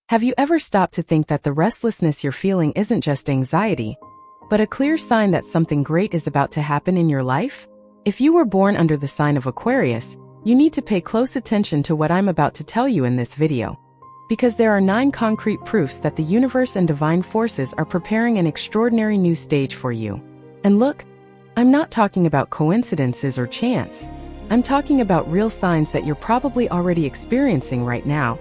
Have you ever stopped to think that the restlessness you're feeling isn't just anxiety, but a clear sign that something great is about to happen in your life? If you were born under the sign of Aquarius, you need to pay close attention to what I'm about to tell you in this video. Because there are 9 concrete proofs that the universe and divine forces are preparing an extraordinary new stage for you. And look, I'm not talking about coincidences or chance. I'm talking about real signs that you're probably already experiencing right now,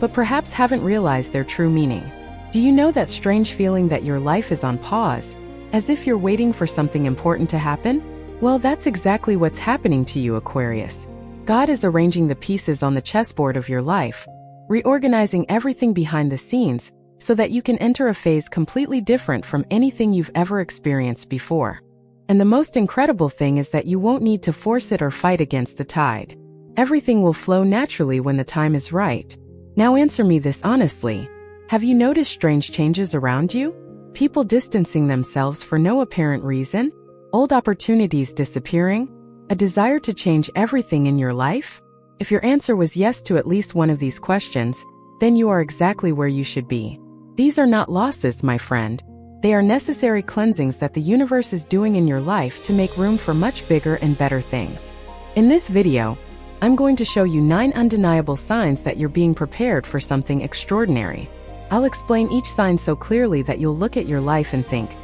but perhaps haven't realized their true meaning. Do you know that strange feeling that your life is on pause, as if you're waiting for something important to happen? Well, that's exactly what's happening to you, Aquarius. God is arranging the pieces on the chessboard of your life, reorganizing everything behind the scenes, so that you can enter a phase completely different from anything you've ever experienced before. And the most incredible thing is that you won't need to force it or fight against the tide. Everything will flow naturally when the time is right. Now answer me this honestly. Have you noticed strange changes around you? People distancing themselves for no apparent reason? Old opportunities disappearing? A desire to change everything in your life? If your answer was yes to at least one of these questions, then you are exactly where you should be. These are not losses, my friend. They are necessary cleansings that the universe is doing in your life to make room for much bigger and better things. In this video, I'm going to show you 9 undeniable signs that you're being prepared for something extraordinary. I'll explain each sign so clearly that you'll look at your life and think,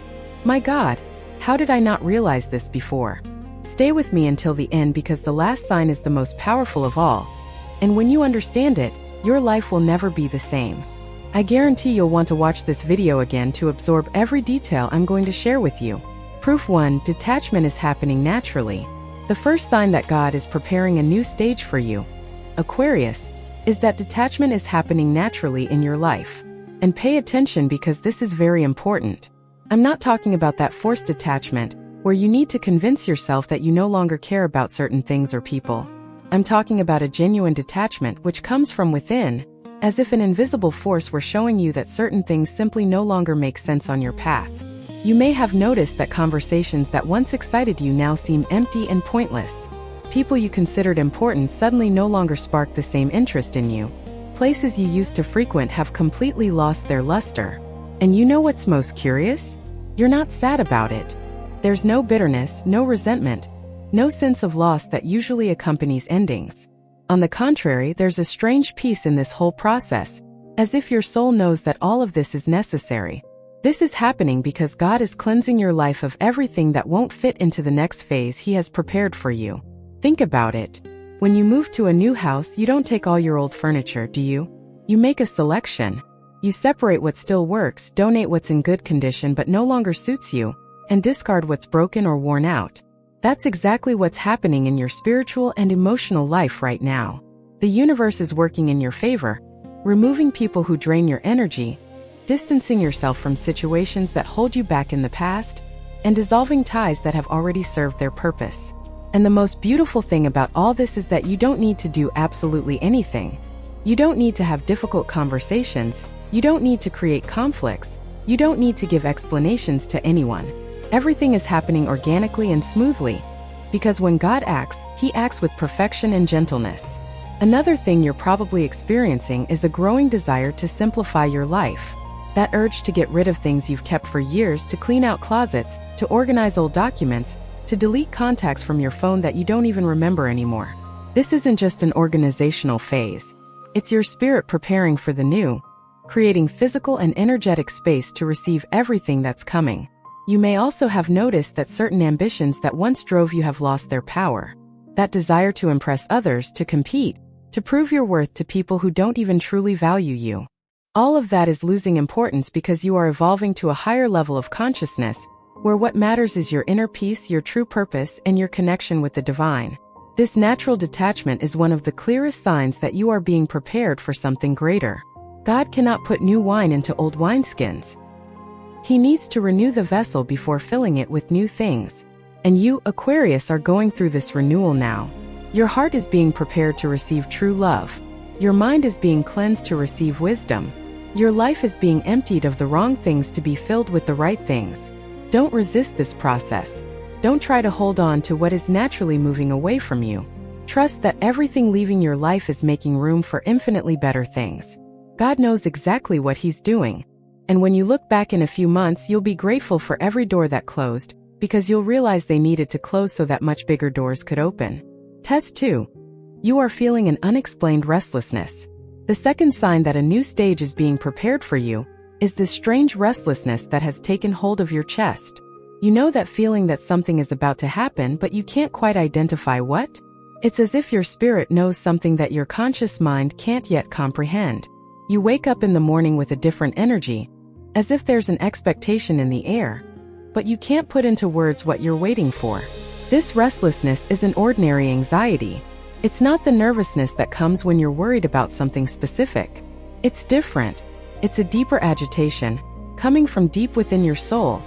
my God, how did I not realize this before? Stay with me until the end because the last sign is the most powerful of all. And when you understand it, your life will never be the same. I guarantee you'll want to watch this video again to absorb every detail I'm going to share with you. Proof 1. Detachment is happening naturally. The first sign that God is preparing a new stage for you, Aquarius, is that detachment is happening naturally in your life. And pay attention because this is very important. I'm not talking about that forced detachment, where you need to convince yourself that you no longer care about certain things or people. I'm talking about a genuine detachment which comes from within, as if an invisible force were showing you that certain things simply no longer make sense on your path. You may have noticed that conversations that once excited you now seem empty and pointless. People you considered important suddenly no longer spark the same interest in you. Places you used to frequent have completely lost their luster. And you know what's most curious? You're not sad about it. There's no bitterness, no resentment, no sense of loss that usually accompanies endings. On the contrary, there's a strange peace in this whole process, as if your soul knows that all of this is necessary. This is happening because God is cleansing your life of everything that won't fit into the next phase He has prepared for you. Think about it. When you move to a new house, you don't take all your old furniture, do you? You make a selection. You separate what still works, donate what's in good condition but no longer suits you, and discard what's broken or worn out. That's exactly what's happening in your spiritual and emotional life right now. The universe is working in your favor, removing people who drain your energy, distancing yourself from situations that hold you back in the past, and dissolving ties that have already served their purpose. And the most beautiful thing about all this is that you don't need to do absolutely anything. You don't need to have difficult conversations. You don't need to create conflicts. You don't need to give explanations to anyone. Everything is happening organically and smoothly, because when God acts, He acts with perfection and gentleness. Another thing you're probably experiencing is a growing desire to simplify your life. That urge to get rid of things you've kept for years, to clean out closets, to organize old documents, to delete contacts from your phone that you don't even remember anymore. This isn't just an organizational phase. It's your spirit preparing for the new, creating physical and energetic space to receive everything that's coming. You may also have noticed that certain ambitions that once drove you have lost their power. That desire to impress others, to compete, to prove your worth to people who don't even truly value you. All of that is losing importance because you are evolving to a higher level of consciousness, where what matters is your inner peace, your true purpose, and your connection with the divine. This natural detachment is one of the clearest signs that you are being prepared for something greater. God cannot put new wine into old wineskins. He needs to renew the vessel before filling it with new things. And you, Aquarius, are going through this renewal now. Your heart is being prepared to receive true love. Your mind is being cleansed to receive wisdom. Your life is being emptied of the wrong things to be filled with the right things. Don't resist this process. Don't try to hold on to what is naturally moving away from you. Trust that everything leaving your life is making room for infinitely better things. God knows exactly what He's doing. And when you look back in a few months, you'll be grateful for every door that closed, because you'll realize they needed to close so that much bigger doors could open. Test 2. You are feeling an unexplained restlessness. The second sign that a new stage is being prepared for you is this strange restlessness that has taken hold of your chest. You know that feeling that something is about to happen, but you can't quite identify what? It's as if your spirit knows something that your conscious mind can't yet comprehend. You wake up in the morning with a different energy, as if there's an expectation in the air, but you can't put into words what you're waiting for. This restlessness isn't ordinary anxiety. It's not the nervousness that comes when you're worried about something specific. It's different. It's a deeper agitation, coming from deep within your soul,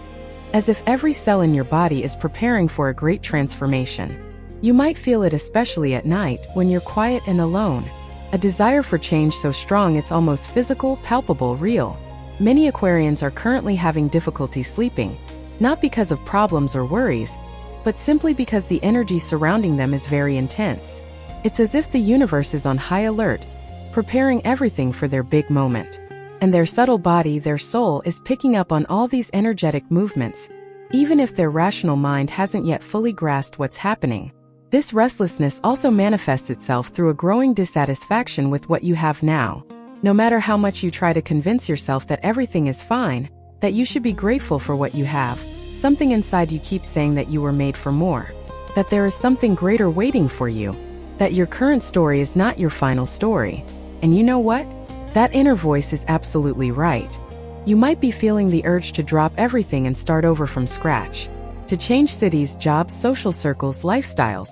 as if every cell in your body is preparing for a great transformation. You might feel it especially at night when you're quiet and alone. A desire for change so strong it's almost physical, palpable, real. Many Aquarians are currently having difficulty sleeping, not because of problems or worries, but simply because the energy surrounding them is very intense. It's as if the universe is on high alert, preparing everything for their big moment. And their subtle body, their soul, is picking up on all these energetic movements, even if their rational mind hasn't yet fully grasped what's happening. This restlessness also manifests itself through a growing dissatisfaction with what you have now. No matter how much you try to convince yourself that everything is fine, that you should be grateful for what you have, something inside you keeps saying that you were made for more, that there is something greater waiting for you, that your current story is not your final story. And you know what? That inner voice is absolutely right. You might be feeling the urge to drop everything and start over from scratch, to change cities, jobs, social circles, lifestyles.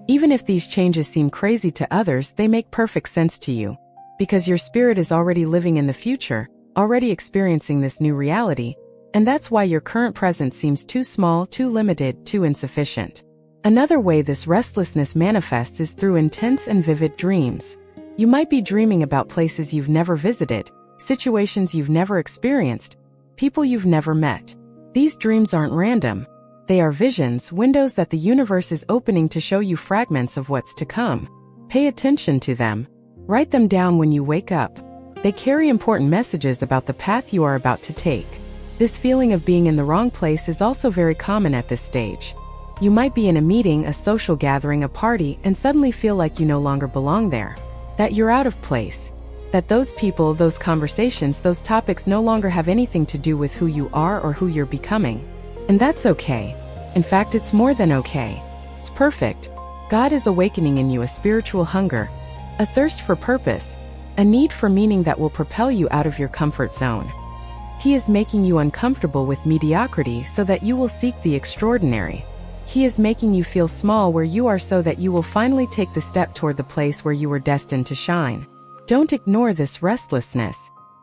Even if these changes seem crazy to others, they make perfect sense to you, because your spirit is already living in the future, already experiencing this new reality, and that's why your current present seems too small, too limited, too insufficient. Another way this restlessness manifests is through intense and vivid dreams. You might be dreaming about places you've never visited, situations you've never experienced, people you've never met. These dreams aren't random. They are visions, windows that the universe is opening to show you fragments of what's to come. Pay attention to them. Write them down when you wake up. They carry important messages about the path you are about to take. This feeling of being in the wrong place is also very common at this stage. You might be in a meeting, a social gathering, a party, and suddenly feel like you no longer belong there, that you're out of place, that those people, those conversations, those topics no longer have anything to do with who you are or who you're becoming. And that's okay. In fact, it's more than okay. It's perfect. God is awakening in you a spiritual hunger, a thirst for purpose, a need for meaning that will propel you out of your comfort zone. He is making you uncomfortable with mediocrity so that you will seek the extraordinary. He is making you feel small where you are so that you will finally take the step toward the place where you were destined to shine. Don't ignore this restlessness.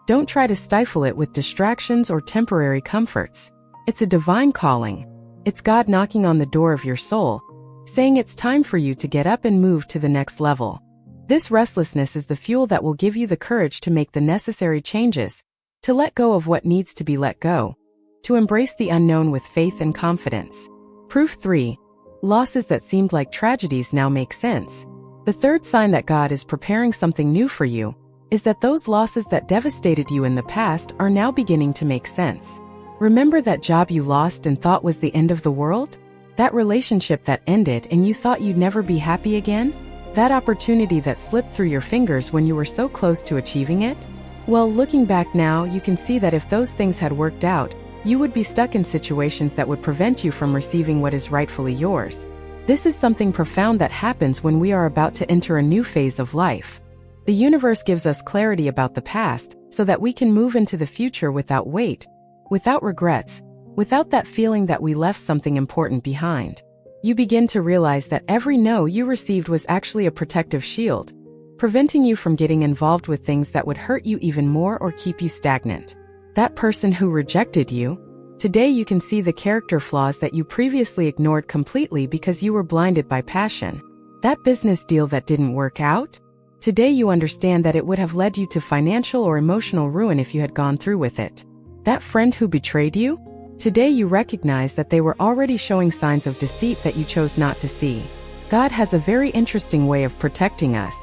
Don't try to stifle it with distractions or temporary comforts. It's a divine calling. It's God knocking on the door of your soul, saying it's time for you to get up and move to the next level. This restlessness is the fuel that will give you the courage to make the necessary changes, to let go of what needs to be let go, to embrace the unknown with faith and confidence. Proof 3. Losses that seemed like tragedies now make sense. The third sign that God is preparing something new for you is that those losses that devastated you in the past are now beginning to make sense. Remember that job you lost and thought was the end of the world? That relationship that ended and you thought you'd never be happy again? That opportunity that slipped through your fingers when you were so close to achieving it? Well, looking back now, you can see that if those things had worked out, you would be stuck in situations that would prevent you from receiving what is rightfully yours. This is something profound that happens when we are about to enter a new phase of life. The universe gives us clarity about the past so that we can move into the future without weight, without regrets, without that feeling that we left something important behind. You begin to realize that every no you received was actually a protective shield, preventing you from getting involved with things that would hurt you even more or keep you stagnant. That person who rejected you, today you can see the character flaws that you previously ignored completely because you were blinded by passion. That business deal that didn't work out, today you understand that it would have led you to financial or emotional ruin if you had gone through with it. That friend who betrayed you, today you recognize that they were already showing signs of deceit that you chose not to see. God has a very interesting way of protecting us.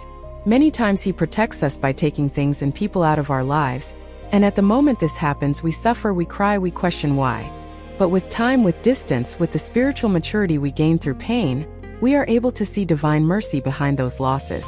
Many times He protects us by taking things and people out of our lives, and at the moment this happens, we suffer, we cry, we question why. But with time, with distance, with the spiritual maturity we gain through pain, we are able to see divine mercy behind those losses.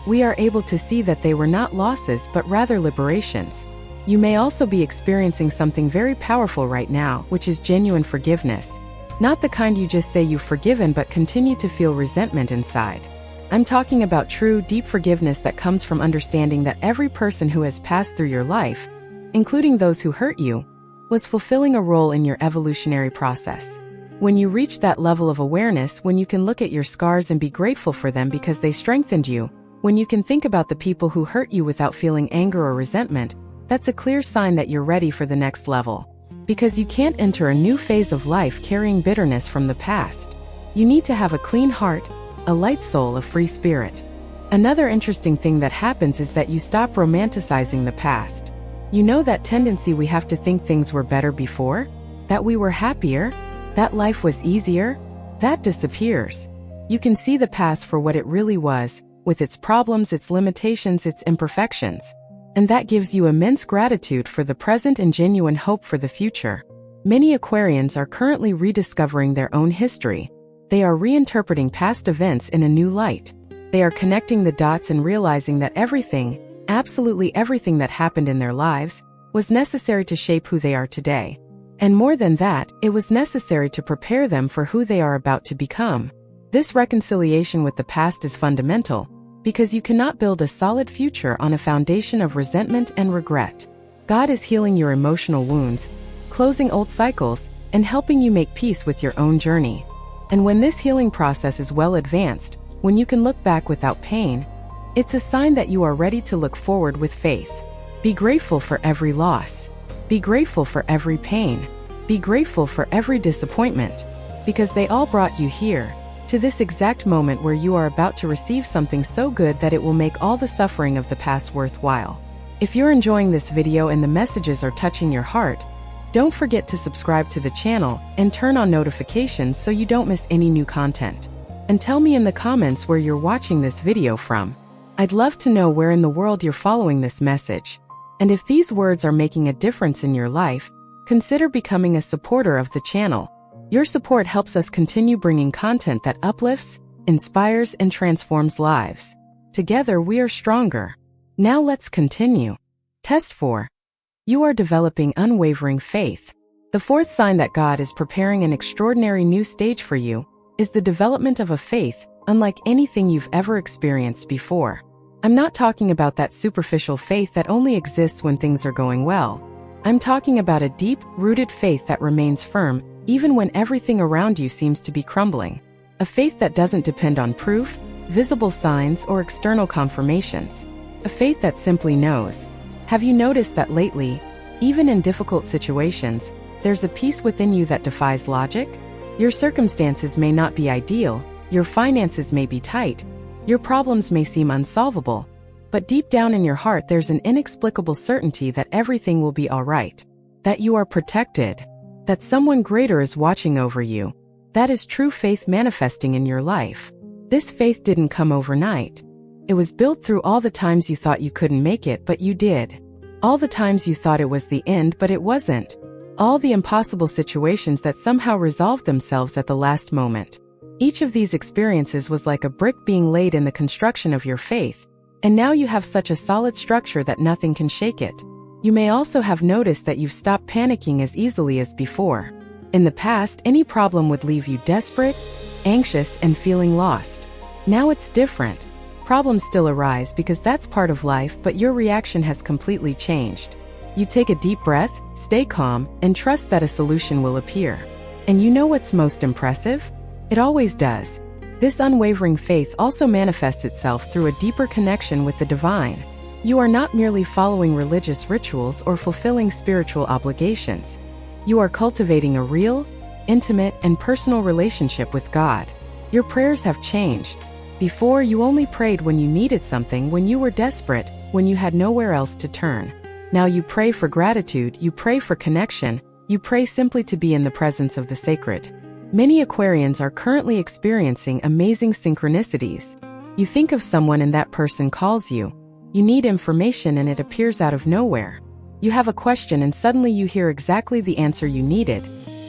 We are able to see that they were not losses but rather liberations. You may also be experiencing something very powerful right now, which is genuine forgiveness. Not the kind you just say you've forgiven but continue to feel resentment inside. I'm talking about true, deep forgiveness that comes from understanding that every person who has passed through your life, including those who hurt you, was fulfilling a role in your evolutionary process. When you reach that level of awareness, when you can look at your scars and be grateful for them because they strengthened you, when you can think about the people who hurt you without feeling anger or resentment, that's a clear sign that you're ready for the next level. Because you can't enter a new phase of life carrying bitterness from the past. You need to have a clean heart, a light soul, a free spirit. Another interesting thing that happens is that you stop romanticizing the past. You know that tendency we have to think things were better before? That we were happier? That life was easier? That disappears. You can see the past for what it really was, with its problems, its limitations, its imperfections. And that gives you immense gratitude for the present and genuine hope for the future. Many Aquarians are currently rediscovering their own history. They are reinterpreting past events in a new light. They are connecting the dots and realizing that everything, absolutely everything that happened in their lives, was necessary to shape who they are today. And more than that, it was necessary to prepare them for who they are about to become. This reconciliation with the past is fundamental, because you cannot build a solid future on a foundation of resentment and regret. God is healing your emotional wounds, closing old cycles, and helping you make peace with your own journey. And when this healing process is well advanced, when you can look back without pain, it's a sign that you are ready to look forward with faith. Be grateful for every loss. Be grateful for every pain. Be grateful for every disappointment, because they all brought you here, to this exact moment where you are about to receive something so good that it will make all the suffering of the past worthwhile. If you're enjoying this video and the messages are touching your heart, don't forget to subscribe to the channel and turn on notifications so you don't miss any new content. And tell me in the comments where you're watching this video from. I'd love to know where in the world you're following this message. And if these words are making a difference in your life, consider becoming a supporter of the channel. Your support helps us continue bringing content that uplifts, inspires, and transforms lives. Together we are stronger. Now let's continue. Test 4. You are developing unwavering faith. The fourth sign that God is preparing an extraordinary new stage for you is the development of a faith unlike anything you've ever experienced before. I'm not talking about that superficial faith that only exists when things are going well. I'm talking about a deep-rooted faith that remains firm even when everything around you seems to be crumbling. A faith that doesn't depend on proof, visible signs, or external confirmations. A faith that simply knows. Have you noticed that lately, even in difficult situations, there's a peace within you that defies logic? Your circumstances may not be ideal, your finances may be tight, your problems may seem unsolvable, but deep down in your heart there's an inexplicable certainty that everything will be all right, that you are protected, that someone greater is watching over you. That is true faith manifesting in your life. This faith didn't come overnight. It was built through all the times you thought you couldn't make it, but you did. All the times you thought it was the end, but it wasn't. All the impossible situations that somehow resolved themselves at the last moment. Each of these experiences was like a brick being laid in the construction of your faith, and now you have such a solid structure that nothing can shake it. You may also have noticed that you've stopped panicking as easily as before. In the past, any problem would leave you desperate, anxious, and feeling lost. Now it's different. Problems still arise because that's part of life, but your reaction has completely changed. You take a deep breath, stay calm, and trust that a solution will appear. And you know what's most impressive? It always does. This unwavering faith also manifests itself through a deeper connection with the divine. You are not merely following religious rituals or fulfilling spiritual obligations. You are cultivating a real, intimate, and personal relationship with God. Your prayers have changed. Before, you only prayed when you needed something, when you were desperate, when you had nowhere else to turn. Now you pray for gratitude, you pray for connection, you pray simply to be in the presence of the sacred. Many Aquarians are currently experiencing amazing synchronicities. You think of someone and that person calls you. You need information and it appears out of nowhere. You have a question and suddenly you hear exactly the answer you needed,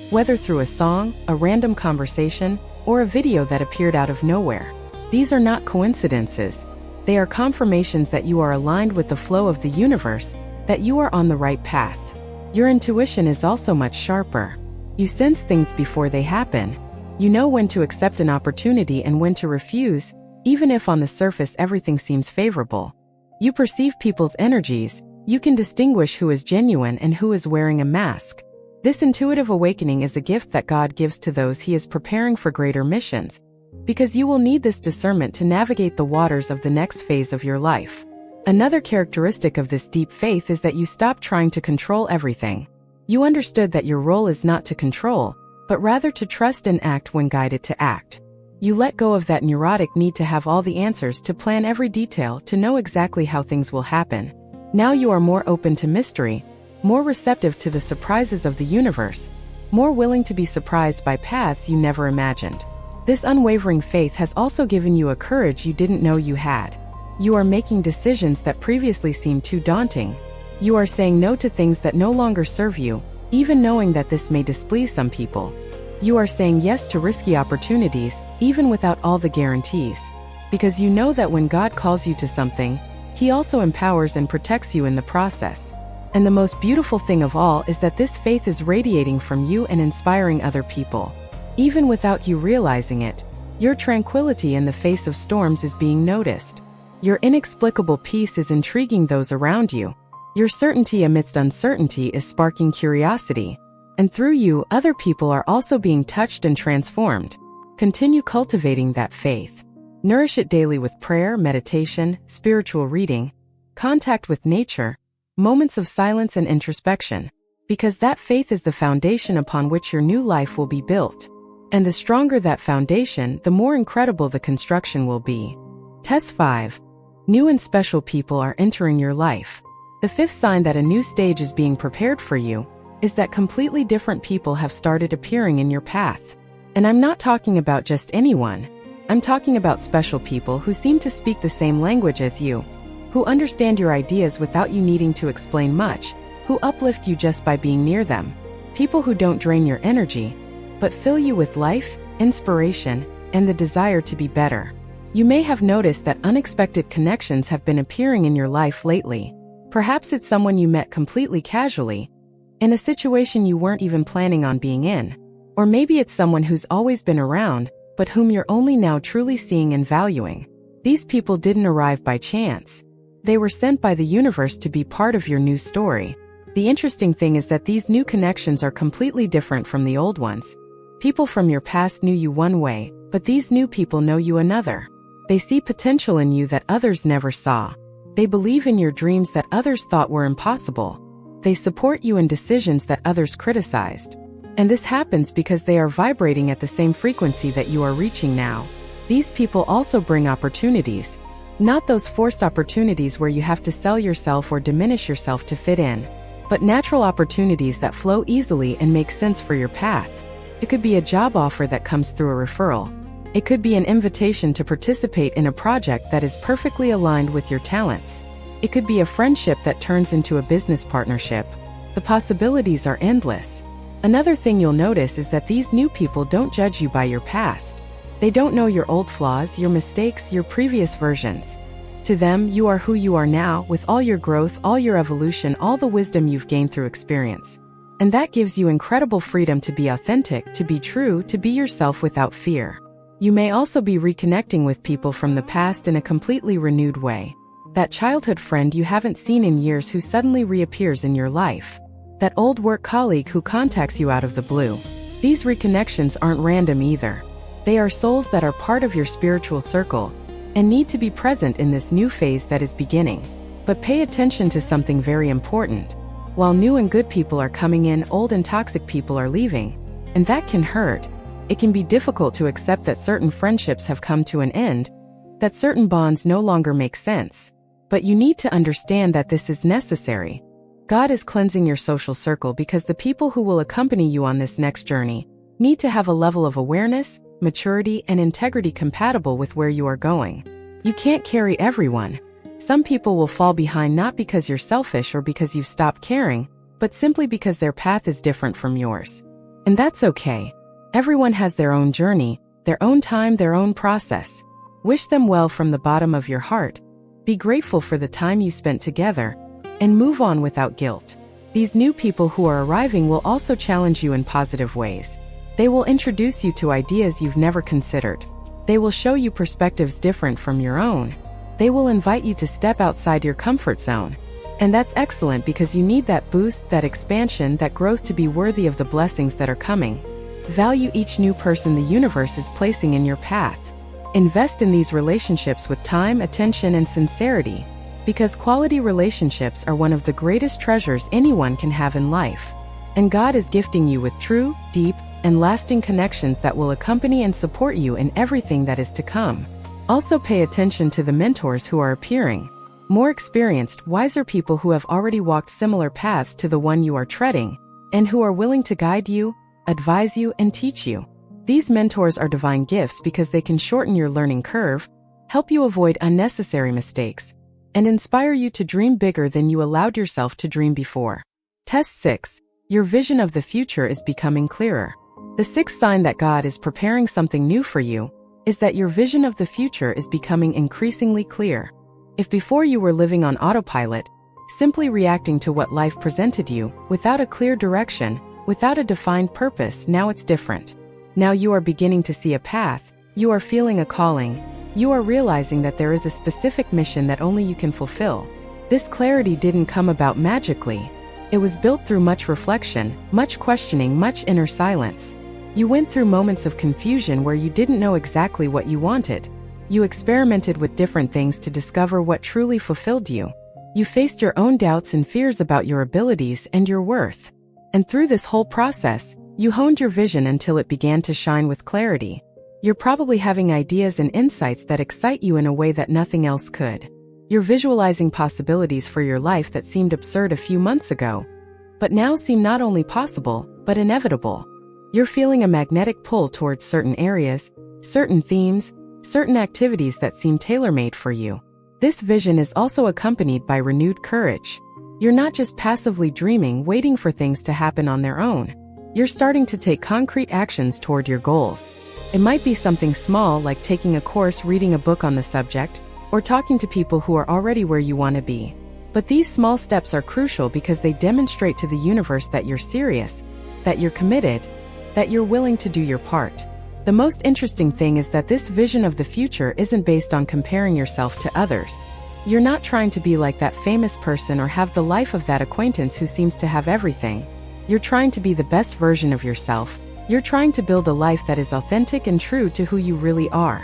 whether through a song, a random conversation, or a video that appeared out of nowhere. These are not coincidences. They are confirmations that you are aligned with the flow of the universe, that you are on the right path. Your intuition is also much sharper. You sense things before they happen. You know when to accept an opportunity and when to refuse, even if on the surface everything seems favorable. You perceive people's energies. You can distinguish who is genuine and who is wearing a mask. This intuitive awakening is a gift that God gives to those He is preparing for greater missions, because you will need this discernment to navigate the waters of the next phase of your life. Another characteristic of this deep faith is that you stop trying to control everything. You understood that your role is not to control, but rather to trust and act when guided to act. You let go of that neurotic need to have all the answers, to plan every detail, to know exactly how things will happen. Now you are more open to mystery, more receptive to the surprises of the universe, more willing to be surprised by paths you never imagined. This unwavering faith has also given you a courage you didn't know you had. You are making decisions that previously seemed too daunting. You are saying no to things that no longer serve you, even knowing that this may displease some people. You are saying yes to risky opportunities, even without all the guarantees, because you know that when God calls you to something, He also empowers and protects you in the process. And the most beautiful thing of all is that this faith is radiating from you and inspiring other people. Even without you realizing it, your tranquility in the face of storms is being noticed. Your inexplicable peace is intriguing those around you. Your certainty amidst uncertainty is sparking curiosity. And through you, other people are also being touched and transformed. Continue cultivating that faith. Nourish it daily with prayer, meditation, spiritual reading, contact with nature, moments of silence and introspection, because that faith is the foundation upon which your new life will be built. And the stronger that foundation, the more incredible the construction will be. Test 5. New and special people are entering your life. The fifth sign that a new stage is being prepared for you is that completely different people have started appearing in your path. And I'm not talking about just anyone. I'm talking about special people who seem to speak the same language as you, who understand your ideas without you needing to explain much, who uplift you just by being near them. People who don't drain your energy, but fill you with life, inspiration, and the desire to be better. You may have noticed that unexpected connections have been appearing in your life lately. Perhaps it's someone you met completely casually, in a situation you weren't even planning on being in. Or maybe it's someone who's always been around, but whom you're only now truly seeing and valuing. These people didn't arrive by chance. They were sent by the universe to be part of your new story. The interesting thing is that these new connections are completely different from the old ones. People from your past knew you one way, but these new people know you another. They see potential in you that others never saw. They believe in your dreams that others thought were impossible. They support you in decisions that others criticized. And this happens because they are vibrating at the same frequency that you are reaching now. These people also bring opportunities. Not those forced opportunities where you have to sell yourself or diminish yourself to fit in, but natural opportunities that flow easily and make sense for your path. It could be a job offer that comes through a referral. It could be an invitation to participate in a project that is perfectly aligned with your talents. It could be a friendship that turns into a business partnership. The possibilities are endless. Another thing you'll notice is that these new people don't judge you by your past. They don't know your old flaws, your mistakes, your previous versions. To them, you are who you are now, with all your growth, all your evolution, all the wisdom you've gained through experience. And that gives you incredible freedom to be authentic, to be true, to be yourself without fear. You may also be reconnecting with people from the past in a completely renewed way. That childhood friend you haven't seen in years who suddenly reappears in your life. That old work colleague who contacts you out of the blue. These reconnections aren't random either. They are souls that are part of your spiritual circle and need to be present in this new phase that is beginning. But pay attention to something very important. While new and good people are coming in, old and toxic people are leaving. And that can hurt. It can be difficult to accept that certain friendships have come to an end, that certain bonds no longer make sense. But you need to understand that this is necessary. God is cleansing your social circle because the people who will accompany you on this next journey need to have a level of awareness, maturity, and integrity compatible with where you are going. You can't carry everyone. Some people will fall behind not because you're selfish or because you've stopped caring, but simply because their path is different from yours. And that's okay. Everyone has their own journey, their own time, their own process. Wish them well from the bottom of your heart. Be grateful for the time you spent together, and move on without guilt. These new people who are arriving will also challenge you in positive ways. They will introduce you to ideas you've never considered. They will show you perspectives different from your own. They will invite you to step outside your comfort zone. And that's excellent because you need that boost, that expansion, that growth to be worthy of the blessings that are coming. Value each new person the universe is placing in your path. Invest in these relationships with time, attention, and sincerity, because quality relationships are one of the greatest treasures anyone can have in life. And God is gifting you with true, deep, and lasting connections that will accompany and support you in everything that is to come. Also pay attention to the mentors who are appearing. More experienced, wiser people who have already walked similar paths to the one you are treading, and who are willing to guide you, advise you, and teach you. These mentors are divine gifts because they can shorten your learning curve, help you avoid unnecessary mistakes, and inspire you to dream bigger than you allowed yourself to dream before. Test 6. Your vision of the future is becoming clearer. The sixth sign that God is preparing something new for you is that your vision of the future is becoming increasingly clear. If before you were living on autopilot, simply reacting to what life presented you, without a clear direction, without a defined purpose, now it's different. Now you are beginning to see a path, you are feeling a calling, you are realizing that there is a specific mission that only you can fulfill. This clarity didn't come about magically. It was built through much reflection, much questioning, much inner silence. You went through moments of confusion where you didn't know exactly what you wanted. You experimented with different things to discover what truly fulfilled you. You faced your own doubts and fears about your abilities and your worth. And through this whole process, you honed your vision until it began to shine with clarity. You're probably having ideas and insights that excite you in a way that nothing else could. You're visualizing possibilities for your life that seemed absurd a few months ago, but now seem not only possible, but inevitable. You're feeling a magnetic pull towards certain areas, certain themes, certain activities that seem tailor-made for you. This vision is also accompanied by renewed courage. You're not just passively dreaming, waiting for things to happen on their own. You're starting to take concrete actions toward your goals. It might be something small like taking a course, reading a book on the subject, or talking to people who are already where you want to be. But these small steps are crucial because they demonstrate to the universe that you're serious, that you're committed, that you're willing to do your part. The most interesting thing is that this vision of the future isn't based on comparing yourself to others. You're not trying to be like that famous person or have the life of that acquaintance who seems to have everything. You're trying to be the best version of yourself. You're trying to build a life that is authentic and true to who you really are.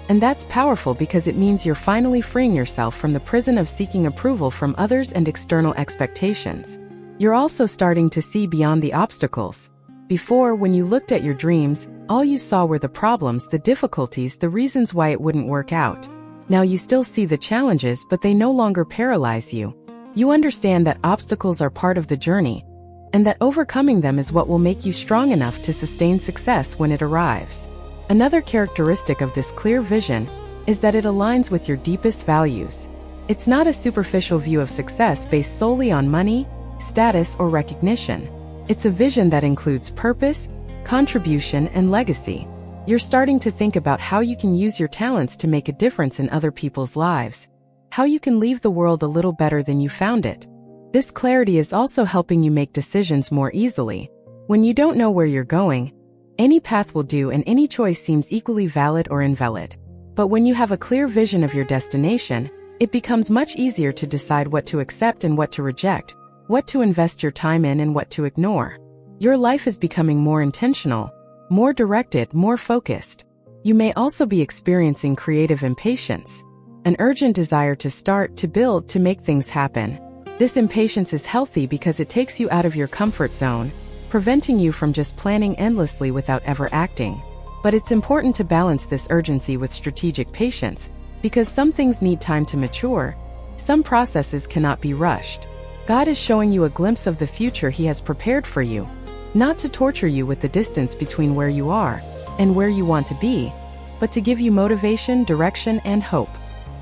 And that's powerful because it means you're finally freeing yourself from the prison of seeking approval from others and external expectations. You're also starting to see beyond the obstacles. Before, when you looked at your dreams, all you saw were the problems, the difficulties, the reasons why it wouldn't work out. Now you still see the challenges, but they no longer paralyze you. You understand that obstacles are part of the journey, and that overcoming them is what will make you strong enough to sustain success when it arrives. Another characteristic of this clear vision is that it aligns with your deepest values. It's not a superficial view of success based solely on money, status, or recognition. It's a vision that includes purpose, contribution, and legacy. You're starting to think about how you can use your talents to make a difference in other people's lives, how you can leave the world a little better than you found it. This clarity is also helping you make decisions more easily. When you don't know where you're going, any path will do and any choice seems equally valid or invalid. But when you have a clear vision of your destination, it becomes much easier to decide what to accept and what to reject, what to invest your time in and what to ignore. Your life is becoming more intentional, more directed, more focused. You may also be experiencing creative impatience, an urgent desire to start, to build, to make things happen. This impatience is healthy because it takes you out of your comfort zone, preventing you from just planning endlessly without ever acting. But it's important to balance this urgency with strategic patience, because some things need time to mature. Some processes cannot be rushed. God is showing you a glimpse of the future He has prepared for you, not to torture you with the distance between where you are and where you want to be, but to give you motivation, direction, and hope.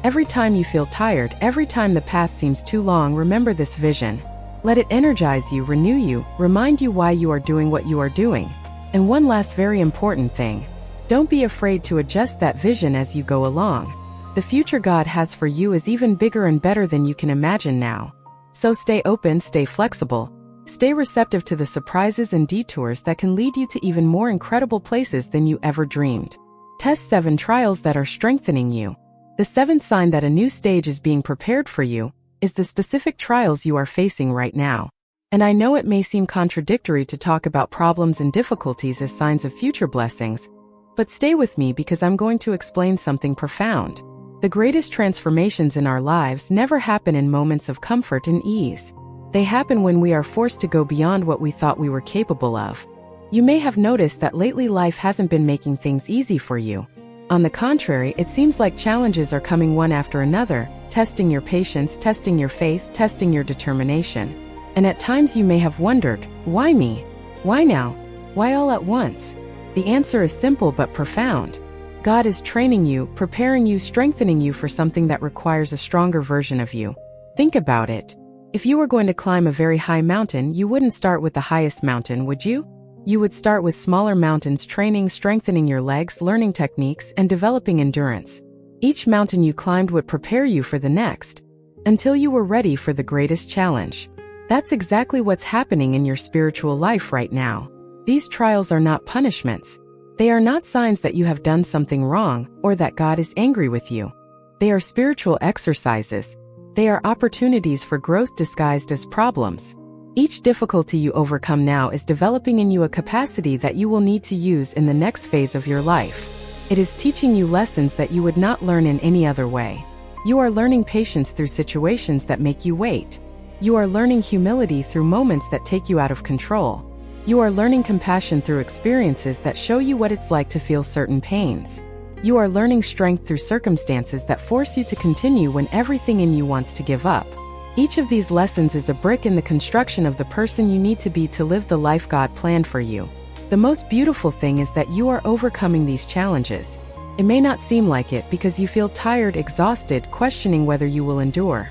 Every time you feel tired, every time the path seems too long, remember this vision. Let it energize you, renew you, remind you why you are doing what you are doing. And one last very important thing. Don't be afraid to adjust that vision as you go along. The future God has for you is even bigger and better than you can imagine now. So stay open, stay flexible, stay receptive to the surprises and detours that can lead you to even more incredible places than you ever dreamed. Test 7 trials that are strengthening you. The 7th sign that a new stage is being prepared for you is the specific trials you are facing right now. And I know it may seem contradictory to talk about problems and difficulties as signs of future blessings, but stay with me because I'm going to explain something profound. The greatest transformations in our lives never happen in moments of comfort and ease. They happen when we are forced to go beyond what we thought we were capable of. You may have noticed that lately life hasn't been making things easy for you. On the contrary, it seems like challenges are coming one after another, testing your patience, testing your faith, testing your determination. And at times you may have wondered, why me? Why now? Why all at once? The answer is simple but profound. God is training you, preparing you, strengthening you for something that requires a stronger version of you. Think about it. If you were going to climb a very high mountain, you wouldn't start with the highest mountain, would you? You would start with smaller mountains, training, strengthening your legs, learning techniques, and developing endurance. Each mountain you climbed would prepare you for the next, until you were ready for the greatest challenge. That's exactly what's happening in your spiritual life right now. These trials are not punishments. They are not signs that you have done something wrong or that God is angry with you. They are spiritual exercises. They are opportunities for growth disguised as problems. Each difficulty you overcome now is developing in you a capacity that you will need to use in the next phase of your life. It is teaching you lessons that you would not learn in any other way. You are learning patience through situations that make you wait. You are learning humility through moments that take you out of control. You are learning compassion through experiences that show you what it's like to feel certain pains. You are learning strength through circumstances that force you to continue when everything in you wants to give up. Each of these lessons is a brick in the construction of the person you need to be to live the life God planned for you. The most beautiful thing is that you are overcoming these challenges. It may not seem like it because you feel tired, exhausted, questioning whether you will endure.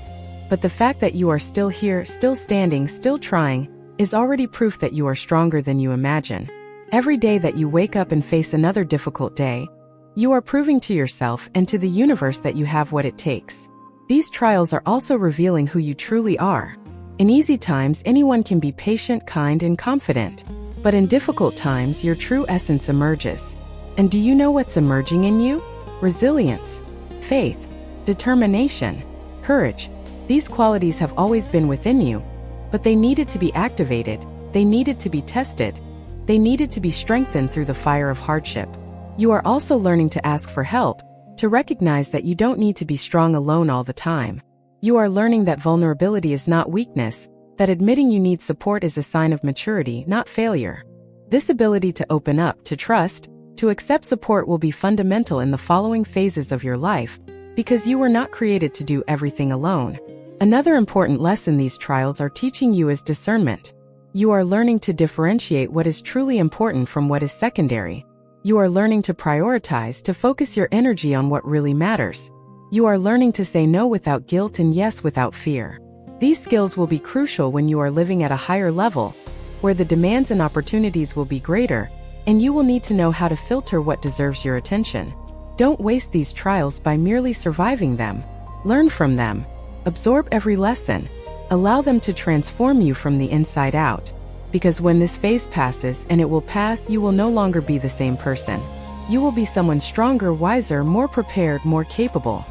But the fact that you are still here, still standing, still trying, is already proof that you are stronger than you imagine. Every day that you wake up and face another difficult day, you are proving to yourself and to the universe that you have what it takes. These trials are also revealing who you truly are. In easy times, anyone can be patient, kind, and confident. But in difficult times, your true essence emerges. And do you know what's emerging in you? Resilience, faith, determination, courage. These qualities have always been within you, but they needed to be activated, they needed to be tested, they needed to be strengthened through the fire of hardship. You are also learning to ask for help, to recognize that you don't need to be strong alone all the time. You are learning that vulnerability is not weakness, that admitting you need support is a sign of maturity, not failure. This ability to open up, to trust, to accept support will be fundamental in the following phases of your life, because you were not created to do everything alone. Another important lesson these trials are teaching you is discernment. You are learning to differentiate what is truly important from what is secondary. You are learning to prioritize, to focus your energy on what really matters. You are learning to say no without guilt and yes without fear. These skills will be crucial when you are living at a higher level, where the demands and opportunities will be greater, and you will need to know how to filter what deserves your attention. Don't waste these trials by merely surviving them. Learn from them. Absorb every lesson. Allow them to transform you from the inside out. Because when this phase passes, and it will pass, you will no longer be the same person. You will be someone stronger, wiser, more prepared, more capable.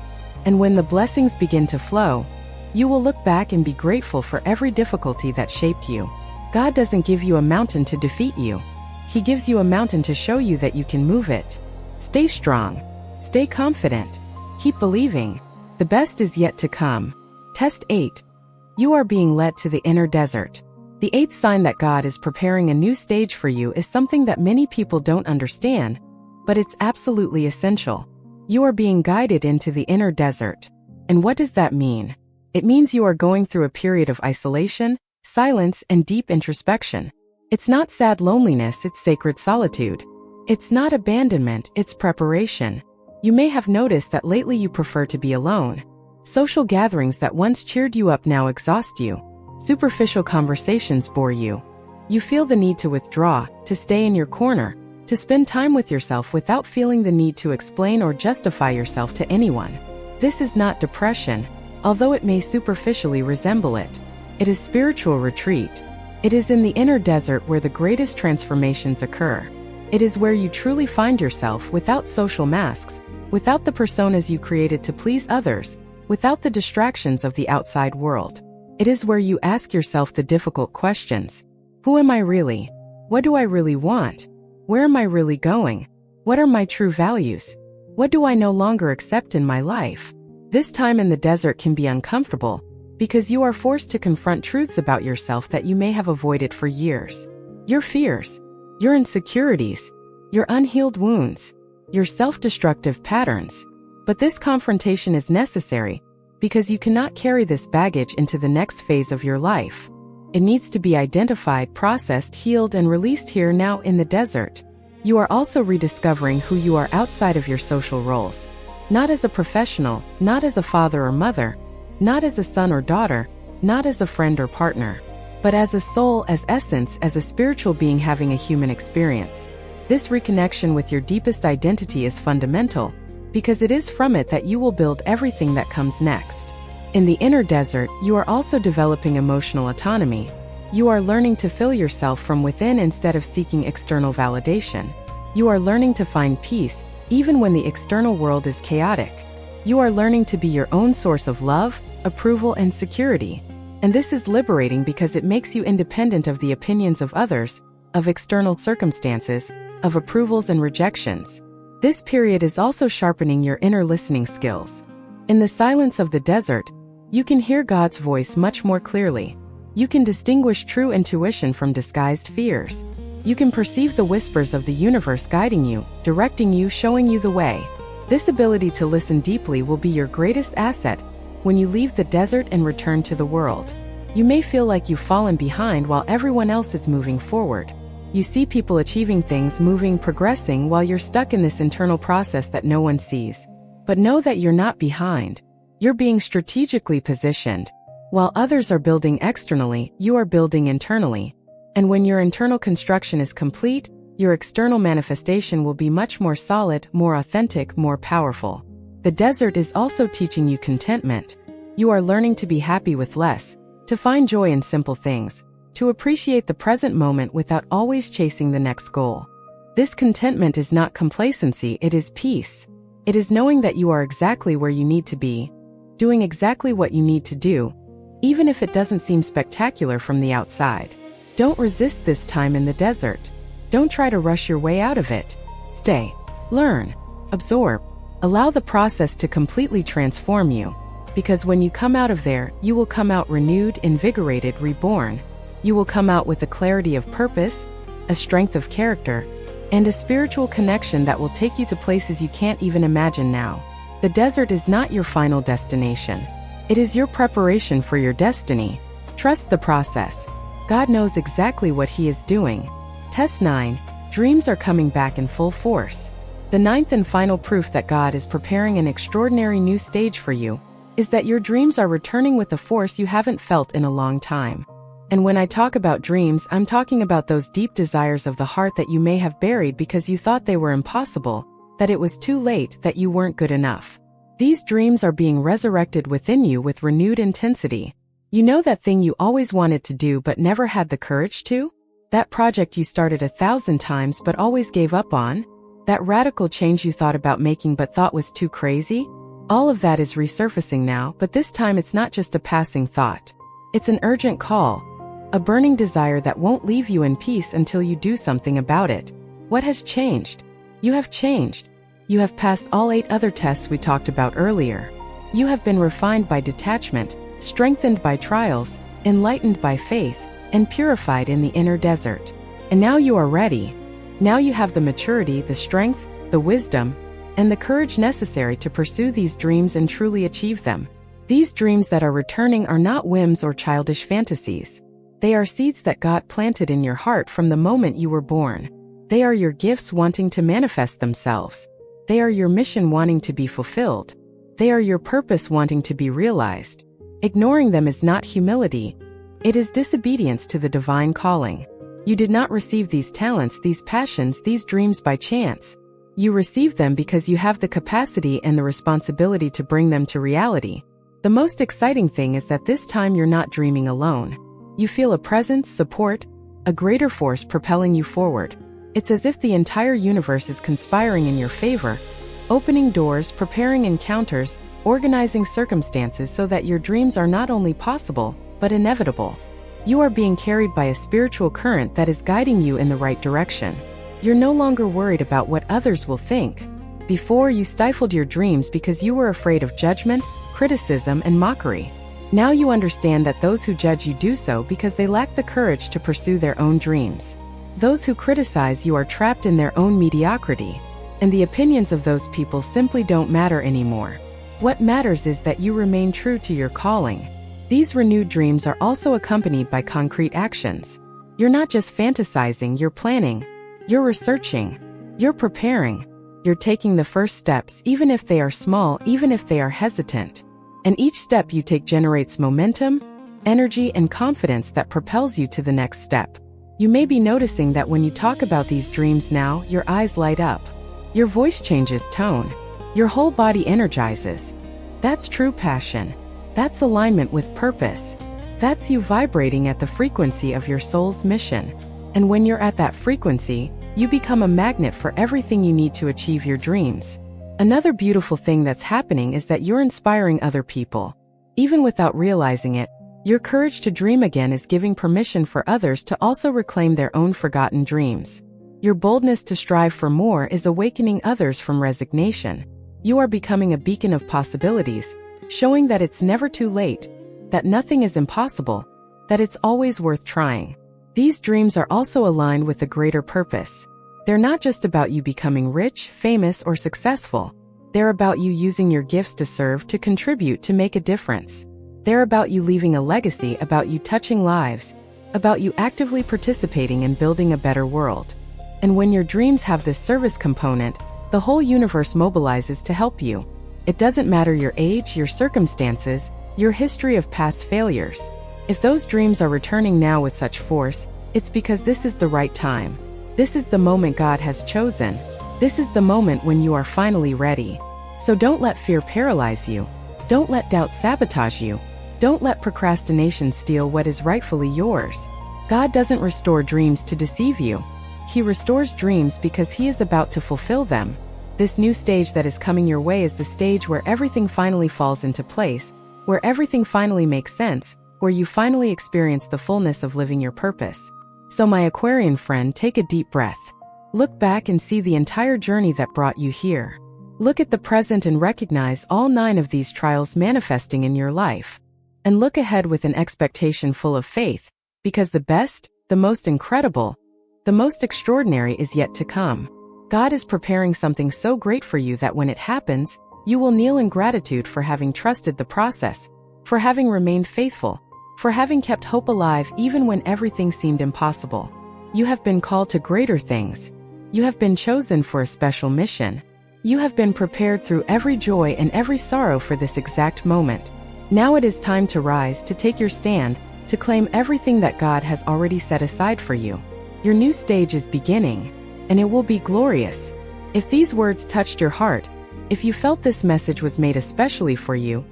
And when the blessings begin to flow, you will look back and be grateful for every difficulty that shaped you. God doesn't give you a mountain to defeat you. He gives you a mountain to show you that you can move it. Stay strong. Stay confident. Keep believing. The best is yet to come. Test 8. You are being led to the inner desert. The 8th sign that God is preparing a new stage for you is something that many people don't understand, but it's absolutely essential. You are being guided into the inner desert. And what does that mean? It means you are going through a period of isolation, silence, and deep introspection. It's not sad loneliness, it's sacred solitude. It's not abandonment, it's preparation. You may have noticed that lately you prefer to be alone. Social gatherings that once cheered you up now exhaust you. Superficial conversations bore you. You feel the need to withdraw, to stay in your corner, to spend time with yourself without feeling the need to explain or justify yourself to anyone. This is not depression, although it may superficially resemble it. It is spiritual retreat. It is in the inner desert where the greatest transformations occur. It is where you truly find yourself without social masks, without the personas you created to please others, without the distractions of the outside world. It is where you ask yourself the difficult questions. Who am I really? What do I really want? Where am I really going? What are my true values? What do I no longer accept in my life? This time in the desert can be uncomfortable because you are forced to confront truths about yourself that you may have avoided for years. Your fears, your insecurities, your unhealed wounds, your self-destructive patterns. But this confrontation is necessary because you cannot carry this baggage into the next phase of your life. It needs to be identified, processed, healed, and released here now in the desert. You are also rediscovering who you are outside of your social roles. Not as a professional, not as a father or mother, not as a son or daughter, not as a friend or partner, but as a soul, as essence, as a spiritual being having a human experience. This reconnection with your deepest identity is fundamental because it is from it that you will build everything that comes next. In the inner desert, you are also developing emotional autonomy. You are learning to fill yourself from within instead of seeking external validation. You are learning to find peace, even when the external world is chaotic. You are learning to be your own source of love, approval, and security. And this is liberating because it makes you independent of the opinions of others, of external circumstances, of approvals and rejections. This period is also sharpening your inner listening skills. In the silence of the desert, you can hear God's voice much more clearly. You can distinguish true intuition from disguised fears. You can perceive the whispers of the universe guiding you, directing you, showing you the way. This ability to listen deeply will be your greatest asset when you leave the desert and return to the world. You may feel like you've fallen behind while everyone else is moving forward. You see people achieving things, moving, progressing, while you're stuck in this internal process that no one sees. But know that you're not behind. You're being strategically positioned. While others are building externally, you are building internally. And when your internal construction is complete, your external manifestation will be much more solid, more authentic, more powerful. The desert is also teaching you contentment. You are learning to be happy with less, to find joy in simple things, to appreciate the present moment without always chasing the next goal. This contentment is not complacency, it is peace. It is knowing that you are exactly where you need to be, doing exactly what you need to do, even if it doesn't seem spectacular from the outside. Don't resist this time in the desert. Don't try to rush your way out of it. Stay, learn, absorb. Allow the process to completely transform you, because when you come out of there, you will come out renewed, invigorated, reborn. You will come out with a clarity of purpose, a strength of character, and a spiritual connection that will take you to places you can't even imagine now. The desert is not your final destination. It is your preparation for your destiny. Trust the process. God knows exactly what He is doing. Test 9. Dreams are coming back in full force. The ninth and final proof that God is preparing an extraordinary new stage for you is that your dreams are returning with a force you haven't felt in a long time. And when I talk about dreams, I'm talking about those deep desires of the heart that you may have buried because you thought they were impossible, that it was too late, that you weren't good enough. These dreams are being resurrected within you with renewed intensity. You know that thing you always wanted to do but never had the courage to? That project you started 1,000 times but always gave up on? That radical change you thought about making but thought was too crazy? All of that is resurfacing now, but this time it's not just a passing thought. It's an urgent call, a burning desire that won't leave you in peace until you do something about it. What has changed? You have changed. You have passed all 8 other tests we talked about earlier. You have been refined by detachment, strengthened by trials, enlightened by faith, and purified in the inner desert. And now you are ready. Now you have the maturity, the strength, the wisdom, and the courage necessary to pursue these dreams and truly achieve them. These dreams that are returning are not whims or childish fantasies. They are seeds that God planted in your heart from the moment you were born. They are your gifts wanting to manifest themselves. They are your mission wanting to be fulfilled. They are your purpose wanting to be realized. Ignoring them is not humility. It is disobedience to the divine calling. You did not receive these talents, these passions, these dreams by chance. You received them because you have the capacity and the responsibility to bring them to reality. The most exciting thing is that this time you're not dreaming alone. You feel a presence, support, a greater force propelling you forward. It's as if the entire universe is conspiring in your favor, opening doors, preparing encounters, organizing circumstances so that your dreams are not only possible, but inevitable. You are being carried by a spiritual current that is guiding you in the right direction. You're no longer worried about what others will think. Before, you stifled your dreams because you were afraid of judgment, criticism, and mockery. Now you understand that those who judge you do so because they lack the courage to pursue their own dreams. Those who criticize you are trapped in their own mediocrity, and the opinions of those people simply don't matter anymore. What matters is that you remain true to your calling. These renewed dreams are also accompanied by concrete actions. You're not just fantasizing, you're planning. You're researching. You're preparing. You're taking the first steps, even if they are small, even if they are hesitant. And each step you take generates momentum, energy, and confidence that propels you to the next step. You may be noticing that when you talk about these dreams now, your eyes light up. Your voice changes tone. Your whole body energizes. That's true passion. That's alignment with purpose. That's you vibrating at the frequency of your soul's mission. And when you're at that frequency, you become a magnet for everything you need to achieve your dreams. Another beautiful thing that's happening is that you're inspiring other people. Even without realizing it, your courage to dream again is giving permission for others to also reclaim their own forgotten dreams. Your boldness to strive for more is awakening others from resignation. You are becoming a beacon of possibilities, showing that it's never too late, that nothing is impossible, that it's always worth trying. These dreams are also aligned with a greater purpose. They're not just about you becoming rich, famous, or successful. They're about you using your gifts to serve, to contribute, to make a difference. They're about you leaving a legacy, about you touching lives, about you actively participating in building a better world. And when your dreams have this service component, the whole universe mobilizes to help you. It doesn't matter your age, your circumstances, your history of past failures. If those dreams are returning now with such force, it's because this is the right time. This is the moment God has chosen. This is the moment when you are finally ready. So don't let fear paralyze you. Don't let doubt sabotage you. Don't let procrastination steal what is rightfully yours. God doesn't restore dreams to deceive you. He restores dreams because He is about to fulfill them. This new stage that is coming your way is the stage where everything finally falls into place, where everything finally makes sense, where you finally experience the fullness of living your purpose. So my Aquarian friend, take a deep breath. Look back and see the entire journey that brought you here. Look at the present and recognize all 9 of these trials manifesting in your life. And look ahead with an expectation full of faith, because the best, the most incredible, the most extraordinary is yet to come. God is preparing something so great for you that when it happens, you will kneel in gratitude for having trusted the process, for having remained faithful, for having kept hope alive even when everything seemed impossible. You have been called to greater things. You have been chosen for a special mission. You have been prepared through every joy and every sorrow for this exact moment. Now it is time to rise, to take your stand, to claim everything that God has already set aside for you. Your new stage is beginning, and it will be glorious. If these words touched your heart, if you felt this message was made especially for you,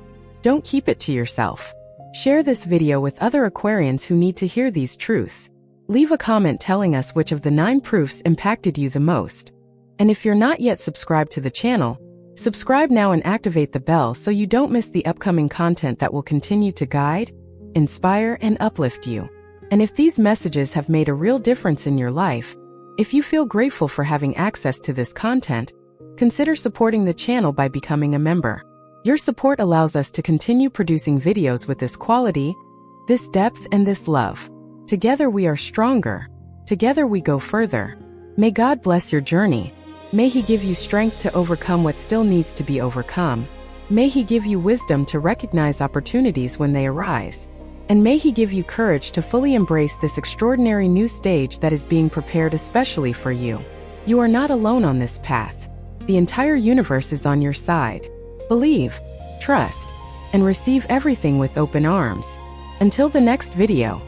don't keep it to yourself. Share this video with other Aquarians who need to hear these truths. Leave a comment telling us which of the 9 proofs impacted you the most. And if you're not yet subscribed to the channel, subscribe now and activate the bell so you don't miss the upcoming content that will continue to guide, inspire, and uplift you. And if these messages have made a real difference in your life, if you feel grateful for having access to this content, consider supporting the channel by becoming a member. Your support allows us to continue producing videos with this quality, this depth, and this love. Together we are stronger. Together we go further. May God bless your journey. May He give you strength to overcome what still needs to be overcome. May He give you wisdom to recognize opportunities when they arise. And may He give you courage to fully embrace this extraordinary new stage that is being prepared especially for you. You are not alone on this path. The entire universe is on your side. Believe, trust, and receive everything with open arms. Until the next video.